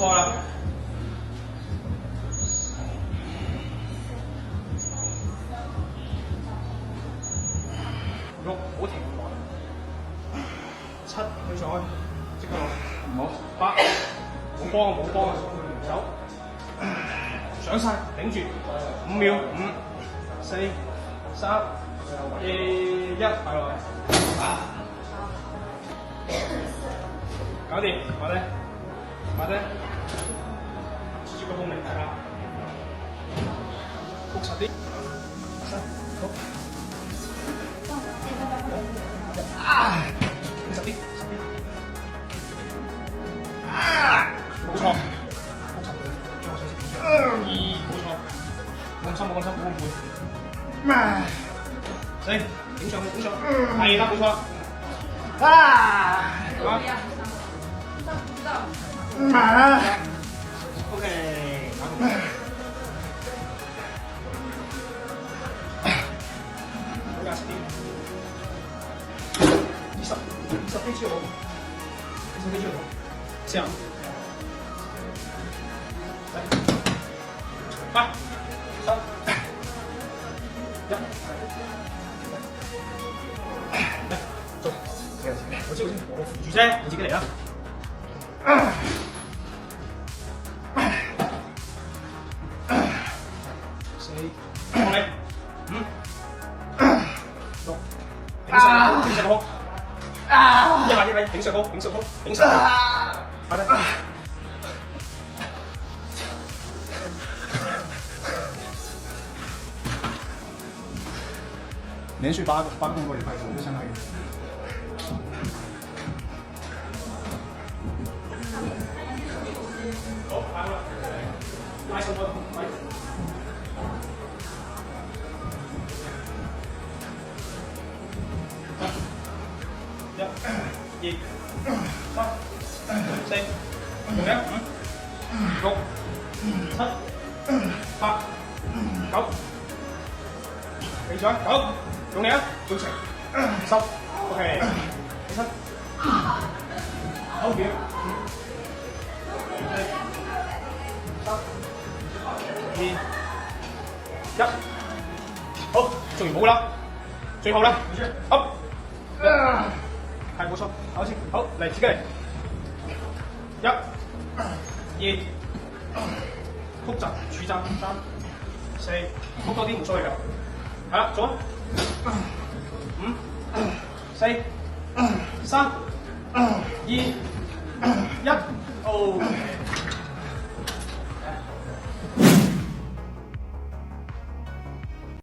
錯啦。喐，唔好停咁耐。7去上去，即刻落。唔好。8，冇幫啊冇幫啊，走。上晒，頂住。5秒，5、4、3、2、1，快落。搞掂，馬丁，黐住個風嚟睇下，覆實啲，好，實啲，冇錯，冇錯，冇咁深，冇唔會，4，頂上去，係啦，冇錯。OK， 搞掂。好壓實啲。20飛出好，20飛出好。這樣。嚟，8、3、1。嚟，做。我知，我扶住啫，你自己嚟啦。4，放你，5、6，頂上個胸，一下，頂上個胸，快啲。連續8個工作禮拜，就相當於。好，拉伸波，來。1、2、3、4、5、6、7、8、9，起上9，用力啊，做成10 ，OK， 起身，好表。3、2、1，好，做完冇啦，最後啦 ，up， 係冇錯，好先，好嚟自己嚟，1、2，曲集主針3、4，曲多啲冇所謂㗎，係啦，做啊，5、4、3、2、1，OK。